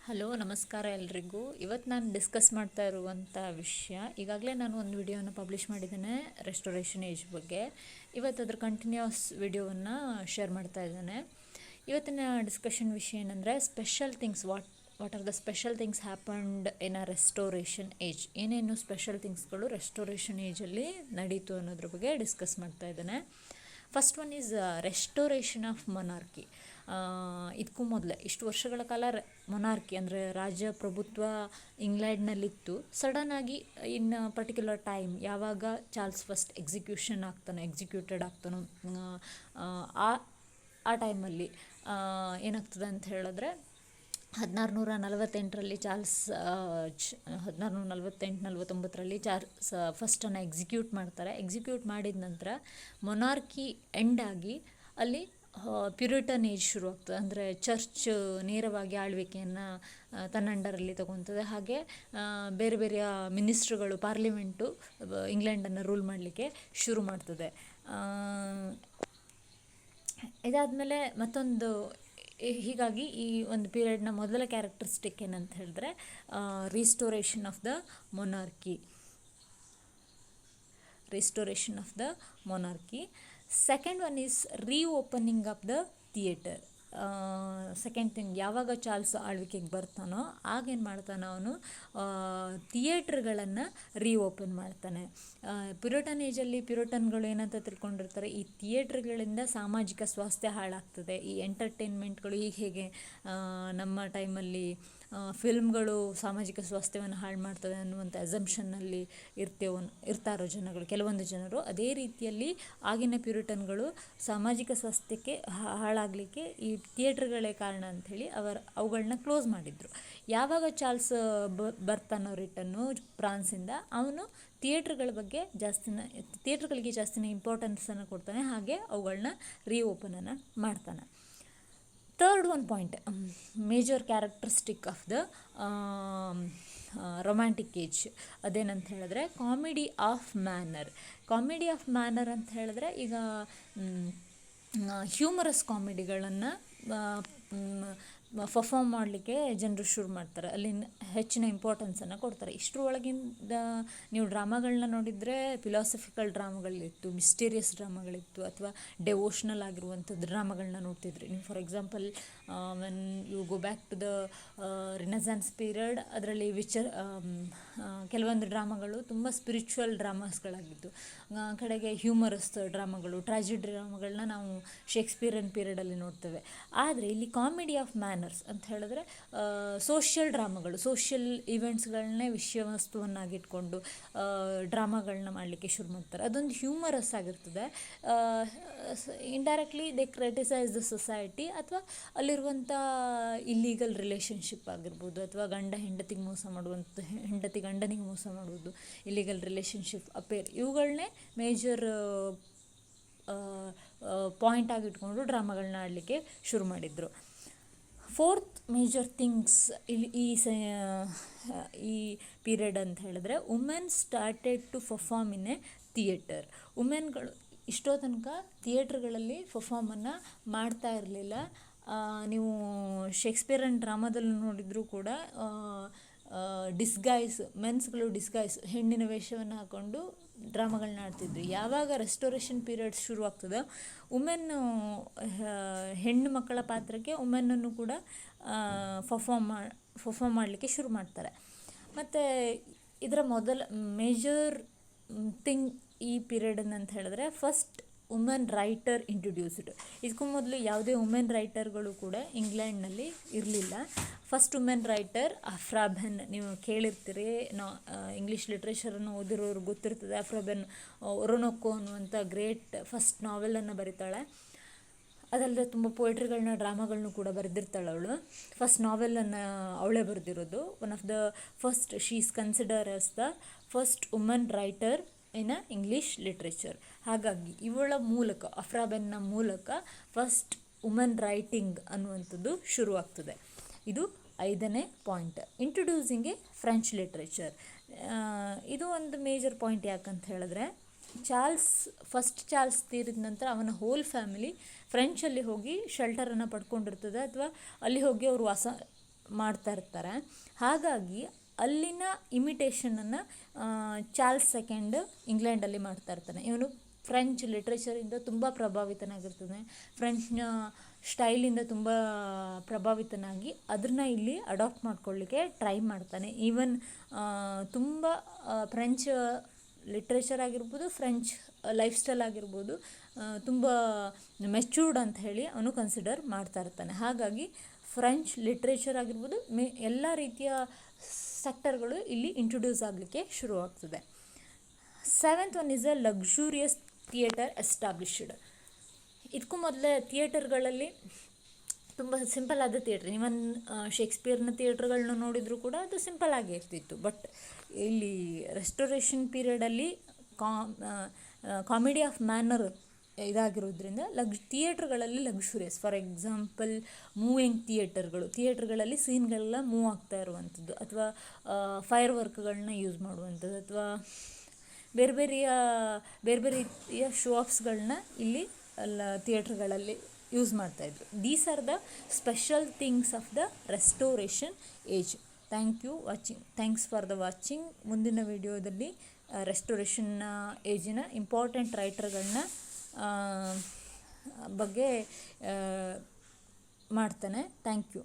Hello ನಮಸ್ಕಾರ ಎಲ್ರಿಗೂ. ಇವತ್ತು ನಾನು ಡಿಸ್ಕಸ್ ಮಾಡ್ತಾ ಇರುವಂಥ ವಿಷಯ, ಈಗಾಗಲೇ ನಾನು ಒಂದು ವಿಡಿಯೋನ ಪಬ್ಲಿಷ್ ಮಾಡಿದ್ದೇನೆ ರೆಸ್ಟೋರೇಷನ್ ಏಜ್ ಬಗ್ಗೆ. ಇವತ್ತು ಅದ್ರ ಕಂಟಿನ್ಯೂಸ್ ವಿಡಿಯೋವನ್ನು ಶೇರ್ ಮಾಡ್ತಾ ಇದ್ದೇನೆ. ಇವತ್ತಿನ ಡಿಸ್ಕಷನ್ ವಿಷಯ ಏನಂದರೆ special things, what are the special things happened in a restoration age. ಏನೇನು ಸ್ಪೆಷಲ್ ಥಿಂಗ್ಸ್ಗಳು ರೆಸ್ಟೋರೇಷನ್ ಏಜಲ್ಲಿ ನಡೀತು ಅನ್ನೋದ್ರ ಬಗ್ಗೆ ಡಿಸ್ಕಸ್ ಮಾಡ್ತಾ ಇದ್ದೇನೆ. First one is restoration of monarchy. ಇದಕ್ಕೂ ಮೊದಲೇ ಇಷ್ಟು ವರ್ಷಗಳ ಕಾಲ ಮೊನಾರ್ಕಿ ಅಂದರೆ ರಾಜಪ್ರಭುತ್ವ ಇಂಗ್ಲೆಂಡ್ನಲ್ಲಿತ್ತು. ಸಡನ್ನಾಗಿ ಇನ್ ಪರ್ಟಿಕ್ಯುಲರ್ ಟೈಮ್ ಯಾವಾಗ ಚಾರ್ಲ್ಸ್ ಫಸ್ಟ್ ಎಕ್ಸಿಕ್ಯೂಟೆಡ್ ಆಗ್ತಾನೋ ಆ ಟೈಮಲ್ಲಿ ಏನಾಗ್ತದೆ ಅಂತ ಹೇಳಿದ್ರೆ 1648ರಲ್ಲಿ ಚಾರ್ಲ್ಸ್ 1649ರಲ್ಲಿ ಚಾರ್ಲ್ಸ್ ಫಸ್ಟನ್ನು ಎಕ್ಸಿಕ್ಯೂಟ್ ಮಾಡ್ತಾರೆ. ಎಕ್ಸಿಕ್ಯೂಟ್ ಮಾಡಿದ ನಂತರ ಮೊನಾರ್ಕಿ ಎಂಡ್ ಆಗಿ ಅಲ್ಲಿ ಪ್ಯೂರಿಟನ್ ಏಜ್ ಶುರು ಆಗ್ತದೆ. ಅಂದರೆ ಚರ್ಚ್ ನೇರವಾಗಿ ಆಳ್ವಿಕೆಯನ್ನು ತನ್ನ ಅಂಡರಲ್ಲಿ ತಗೊತದೆ. ಹಾಗೆ ಬೇರೆ ಬೇರೆ ಮಿನಿಸ್ಟ್ರುಗಳು, ಪಾರ್ಲಿಮೆಂಟು ಇಂಗ್ಲೆಂಡನ್ನು ರೂಲ್ ಮಾಡಲಿಕ್ಕೆ ಶುರು ಮಾಡ್ತದೆ. ಇದಾದಮೇಲೆ ಮತ್ತೊಂದು, ಹೀಗಾಗಿ ಈ ಒಂದು ಪೀರಿಯಡ್ನ ಮೊದಲ ಕ್ಯಾರೆಕ್ಟರಿಸ್ಟಿಕ್ ಏನಂತ ಹೇಳಿದ್ರೆ restoration of the monarchy. Second one is reopening of the theatre. Second thing, ಯಾವಾಗ ಚಾರ್ಲ್ಸ್ ಆಳ್ವಿಕೆಗೆ ಬರ್ತಾನೋ ಆಗೇನು ಮಾಡ್ತಾನೆ ಅವನು, ಥಿಯೇಟ್ರ್ಗಳನ್ನು ರೀಓಪನ್ ಮಾಡ್ತಾನೆ. ಪ್ಯೂರಿಟನ್ ಏಜಲ್ಲಿ ಪ್ಯೂರಿಟನ್ಗಳು ಏನಂತ ತಿಳ್ಕೊಂಡಿರ್ತಾರೆ, ಈ ಥಿಯೇಟ್ರ್ಗಳಿಂದ ಸಾಮಾಜಿಕ ಸ್ವಾಸ್ಥ್ಯ ಹಾಳಾಗ್ತದೆ, ಈ ಎಂಟರ್ಟೈನ್ಮೆಂಟ್ಗಳು ಈಗ ಹೇಗೆ ನಮ್ಮ ಟೈಮಲ್ಲಿ ಫಿಲ್ಮ್ಗಳು ಸಾಮಾಜಿಕ ಸ್ವಾಸ್ಥ್ಯವನ್ನು ಹಾಳು ಮಾಡ್ತವೆ ಅನ್ನುವಂಥ ಅಸಂಪ್ಷನ್ನಲ್ಲಿ ಇರ್ತಾರೋ ಜನಗಳು, ಕೆಲವೊಂದು ಜನರು. ಅದೇ ರೀತಿಯಲ್ಲಿ ಆಗಿನ ಪ್ಯೂರಿಟನ್ಗಳು ಸಾಮಾಜಿಕ ಸ್ವಾಸ್ಥ್ಯಕ್ಕೆ ಹಾಳಾಗಲಿಕ್ಕೆ ಈ ಥಿಯೇಟ್ರ್ಗಳೇ ಕಾರಣ ಅಂಥೇಳಿ ಅವುಗಳನ್ನ ಕ್ಲೋಸ್ ಮಾಡಿದರು. ಯಾವಾಗ ಚಾರ್ಲ್ಸ್ ಬರ್ತಾನೋ ರಿಟನ್ನು ಫ್ರಾನ್ಸಿಂದ, ಅವನು ಥಿಯೇಟ್ರ್ಗಳಿಗೆ ಜಾಸ್ತಿನ ಇಂಪಾರ್ಟೆನ್ಸನ್ನು ಕೊಡ್ತಾನೆ. ಹಾಗೆ ಅವುಗಳನ್ನ ರೀಓಪನನ್ನು ಮಾಡ್ತಾನೆ. Third one point, major characteristic of the romantic age, ಅದೇನಂತ ಹೇಳಿದ್ರೆ ಕಾಮಿಡಿ ಆಫ್ ಮ್ಯಾನರ್ ಅಂತ ಹೇಳಿದ್ರೆ, ಈಗ ಹ್ಯೂಮರಸ್ ಕಾಮಿಡಿಗಳನ್ನು ಪರ್ಫಾರ್ಮ್ ಮಾಡಲಿಕ್ಕೆ ಜನರು ಶುರು ಮಾಡ್ತಾರೆ. ಅಲ್ಲಿ ಹೆಚ್ಚಿನ ಇಂಪಾರ್ಟೆನ್ಸನ್ನು ಕೊಡ್ತಾರೆ. ಇಷ್ಟರೊಳಗಿಂದ ನೀವು ಡ್ರಾಮಾಗಳನ್ನ ನೋಡಿದರೆ ಫಿಲಾಸಫಿಕಲ್ ಡ್ರಾಮಾಗಳಿತ್ತು, ಮಿಸ್ಟೀರಿಯಸ್ ಡ್ರಾಮಾಗಳಿತ್ತು, ಅಥವಾ ಡೆವೋಷ್ನಲ್ ಆಗಿರುವಂಥದ್ದು ಡ್ರಾಮಾಗಳನ್ನ ನೋಡ್ತಿದ್ರಿ ನೀವು. For example, when you go back to the renaissance period, ಅದರಲ್ಲಿ ಕೆಲವೊಂದು ಡ್ರಾಮಾಗಳು ತುಂಬ ಸ್ಪಿರಿಚುವಲ್ ಡ್ರಾಮಾಸ್ಗಳಾಗಿದ್ದು, ಕಡೆಗೆ ಹ್ಯೂಮರಸ್ ಡ್ರಾಮಾಗಳು, ಟ್ರಾಜಿಡಿ ಡ್ರಾಮಾಗಳನ್ನ ನಾವು ಶೇಕ್ಸ್ಪಿಯರನ್ ಪೀರಿಯಡಲ್ಲಿ ನೋಡ್ತೇವೆ. ಆದರೆ ಇಲ್ಲಿ ಕಾಮಿಡಿ ಆಫ್ ಮ್ಯಾನರ್ಸ್ ಅಂತ ಹೇಳಿದ್ರೆ ಸೋಷಿಯಲ್ ಡ್ರಾಮಾಗಳು, ಸೋಷಿಯಲ್ ಇವೆಂಟ್ಸ್ಗಳನ್ನೇ ವಿಷಯ ವಸ್ತುವನ್ನಾಗಿಟ್ಕೊಂಡು ಡ್ರಾಮಾಗಳನ್ನ ಮಾಡಲಿಕ್ಕೆ ಶುರು ಮಾಡ್ತಾರೆ. ಅದೊಂದು ಹ್ಯೂಮರಸ್ ಆಗಿರ್ತದೆ. Indirectly they criticise the society, ಅಥವಾ ಅಲ್ಲಿರುವಂಥ ಇಲ್ಲೀಗಲ್ ರಿಲೇಷನ್ಶಿಪ್ ಆಗಿರ್ಬೋದು, ಅಥವಾ ಗಂಡ ಹೆಂಡತಿಗೆ ಮೋಸ ಮಾಡುವಂಥ, ಹೆಂಡತಿ ಗಂಡನಿಗೆ ಮೋಸ ಮಾಡುವುದು, ಇಲ್ಲೀಗಲ್ ರಿಲೇಷನ್ಶಿಪ್ ಅಪೇರ್, ಇವುಗಳನ್ನೇ ಮೇಜರ್ ಪಾಯಿಂಟ್ ಆಗಿಟ್ಕೊಂಡು ಡ್ರಾಮಾಗಳನ್ನ ಆಡಲಿಕ್ಕೆ ಶುರು ಮಾಡಿದರು. ಫೋರ್ತ್ ಮೇಜರ್ ಥಿಂಗ್ಸ್ ಇಲ್ಲಿ ಈ ಪೀರಿಯಡ್ ಅಂತ ಹೇಳಿದ್ರೆ, women started to perform in a theatre. ವುಮೆನ್ಗಳು ಇಷ್ಟೋ ತನಕ ಥಿಯೇಟ್ರ್ಗಳಲ್ಲಿ ಪರ್ಫಾರ್ಮನ್ನು ಮಾಡ್ತಾ ಇರಲಿಲ್ಲ. ನೀವು ಶೇಕ್ಸ್ಪಿಯರನ್ ಡ್ರಾಮಾದಲ್ಲಿ ನೋಡಿದರೂ ಕೂಡ ಮೆನ್ಸ್ಗಳು ಹೆಣ್ಣಿನ ವೇಷವನ್ನು ಹಾಕ್ಕೊಂಡು ಡ್ರಾಮಾಗಳನ್ನ ಆಡ್ತಿದ್ವಿ. ಯಾವಾಗ ರೆಸ್ಟೋರೇಷನ್ ಪೀರಿಯಡ್ ಶುರು ಆಗ್ತದೆ, ಹೆಣ್ಣು ಮಕ್ಕಳ ಪಾತ್ರಕ್ಕೆ ವುಮೆನ್ನನ್ನು ಕೂಡ ಪರ್ಫಾರ್ಮ್ ಮಾಡಲಿಕ್ಕೆ ಶುರು ಮಾಡ್ತಾರೆ. ಮತ್ತು ಇದರ ಮೊದಲ ಮೇಜರ್ ಥಿಂಗ್ ಈ ಪೀರಿಯಡ್ ಅಂತ ಹೇಳಿದ್ರೆ, ಫಸ್ಟ್ ವುಮೆನ್ ರೈಟರ್ ಇಂಟ್ರೊಡ್ಯೂಸ್ಡ್. ಇದಕ್ಕೂ ಮೊದಲು ಯಾವುದೇ ವುಮೆನ್ ರೈಟರ್ಗಳು ಕೂಡ ಇಂಗ್ಲೆಂಡ್ನಲ್ಲಿ ಇರಲಿಲ್ಲ. ಫಸ್ಟ್ ವುಮೆನ್ ರೈಟರ್ ಅಫ್ರಾಬೆನ್, ನೀವು ಕೇಳಿರ್ತೀರಿ, ಇಂಗ್ಲೀಷ್ ಲಿಟ್ರೇಚರನ್ನು ಓದಿರೋರು ಗೊತ್ತಿರ್ತದೆ. ಅಫ್ರಾಬೆನ್ ಒರೊನೊಕೊ ಅನ್ನುವಂಥ ಗ್ರೇಟ್ ಫಸ್ಟ್ ನಾವೆಲನ್ನು ಬರೀತಾಳೆ. ಅದಲ್ಲದೆ ತುಂಬ ಪೋಯಿಟ್ರಿಗಳನ್ನ, ಡ್ರಾಮಾಗಳನ್ನೂ ಕೂಡ ಬರೆದಿರ್ತಾಳೆ ಅವಳು. ಫಸ್ಟ್ ನಾವೆಲನ್ನು ಅವಳೇ ಬರೆದಿರೋದು. One of the first, she is consider as the first woman writer in a English literature. ಹಾಗಾಗಿ ಇವಳ ಮೂಲಕ, ಅಫ್ರಾಬೆನ್ನ ಮೂಲಕ ಫಸ್ಟ್ ವುಮನ್ ರೈಟಿಂಗ್ ಅನ್ನುವಂಥದ್ದು ಶುರುವಾಗ್ತದೆ. ಇದು 5ನೇ point, introducing A French literature. ಇದು ಒಂದು ಮೇಜರ್ ಪಾಯಿಂಟ್. ಯಾಕಂತ ಹೇಳಿದ್ರೆ, ಫಸ್ಟ್ ಚಾರ್ಲ್ಸ್ ತೀರಿದ ನಂತರ ಅವನ ಹೋಲ್ ಫ್ಯಾಮಿಲಿ ಫ್ರೆಂಚಲ್ಲಿ ಹೋಗಿ ಶೆಲ್ಟರನ್ನು ಪಡ್ಕೊಂಡಿರ್ತದೆ, ಅಥವಾ ಅಲ್ಲಿ ಹೋಗಿ ಅವರು ಮಾಡ್ತಾ ಇರ್ತಾರೆ. ಹಾಗಾಗಿ ಅಲ್ಲಿನ ಇಮಿಟೇಷನನ್ನು ಚಾರ್ಲ್ಸ್ ಸೆಕೆಂಡ್ ಇಂಗ್ಲೆಂಡಲ್ಲಿ ಮಾಡ್ತಾ ಇರ್ತಾನೆ. ಇವನು ಫ್ರೆಂಚ್ ಲಿಟ್ರೇಚರಿಂದ ತುಂಬ ಪ್ರಭಾವಿತನಾಗಿರ್ತಾನೆ, ಫ್ರೆಂಚ್ನ ಸ್ಟೈಲಿಂದ ತುಂಬ ಪ್ರಭಾವಿತನಾಗಿ ಅದನ್ನು ಇಲ್ಲಿ ಅಡಾಪ್ಟ್ ಮಾಡ್ಕೊಳ್ಳಿಕ್ಕೆ ಟ್ರೈ ಮಾಡ್ತಾನೆ. ಈವನ್ ತುಂಬ ಫ್ರೆಂಚ್ ಲಿಟ್ರೇಚರ್ ಆಗಿರ್ಬೋದು, ಫ್ರೆಂಚ್ ಲೈಫ್ ಸ್ಟೈಲ್ ಆಗಿರ್ಬೋದು, ತುಂಬ ಮೆಚ್ಯೂರ್ಡ್ ಅಂತ ಹೇಳಿ ಅವನು ಕನ್ಸಿಡರ್ ಮಾಡ್ತಾ ಇರ್ತಾನೆ. ಹಾಗಾಗಿ ಫ್ರೆಂಚ್ ಲಿಟ್ರೇಚರ್ ಆಗಿರ್ಬೋದು, ಎಲ್ಲ ರೀತಿಯ ಸೆಕ್ಟರ್ಗಳು ಇಲ್ಲಿ ಇಂಟ್ರೊಡ್ಯೂಸ್ ಆಗಲಿಕ್ಕೆ ಶುರುವಾಗ್ತದೆ. 7th one is a luxurious theatre established. ಇದಕ್ಕೂ ಮೊದಲೇ ಥಿಯೇಟರ್ಗಳಲ್ಲಿ ತುಂಬ ಸಿಂಪಲ್ ಆದ ಥಿಯೇಟ್ರ್, ಇವನ್ ಶೇಕ್ಸ್ಪಿಯರ್ನ ಥಿಯೇಟ್ರ್ಗಳನ್ನ ನೋಡಿದರೂ ಕೂಡ ಅದು ಸಿಂಪಲ್ ಆಗೇ ಇರ್ತಿತ್ತು. ಬಟ್ ಇಲ್ಲಿ ರೆಸ್ಟೋರೇಷನ್ ಪೀರಿಯಡಲ್ಲಿ ಕಾಮಿಡಿ ಆಫ್ ಮ್ಯಾನರ್ ಇದಾಗಿರೋದ್ರಿಂದ ಥಿಯೇಟ್ರ್ಗಳಲ್ಲಿ ಲಕ್ಸುರಿಯಸ್, ಫಾರ್ ಎಕ್ಸಾಂಪಲ್ ಮೂವಿಂಗ್ ಥಿಯೇಟ್ರ್ಗಳಲ್ಲಿ ಸೀನ್ಗಳೆಲ್ಲ ಮೂವ್ ಆಗ್ತಾ ಇರುವಂಥದ್ದು, ಅಥವಾ ಫೈರ್ ವರ್ಕ್ಗಳನ್ನ ಯೂಸ್ ಮಾಡುವಂಥದ್ದು, ಅಥವಾ ಬೇರೆ ಬೇರೆ ರೀತಿಯ ಶೋ ಆಫ್ಸ್ಗಳನ್ನ ಇಲ್ಲಿ ಥಿಯೇಟ್ರ್ಗಳಲ್ಲಿ ಯೂಸ್ ಮಾಡ್ತಾಯಿದ್ರು. These are the special things of the restoration age. Thanks for the watching. ಮುಂದಿನ ವಿಡಿಯೋದಲ್ಲಿ ರೆಸ್ಟೋರೇಷನ್ ಏಜಿನ ಇಂಪಾರ್ಟೆಂಟ್ ರೈಟರ್ಗಳನ್ನ ಬಗ್ಗೆ ಮಾಡ್ತಾನೆ. Thank you.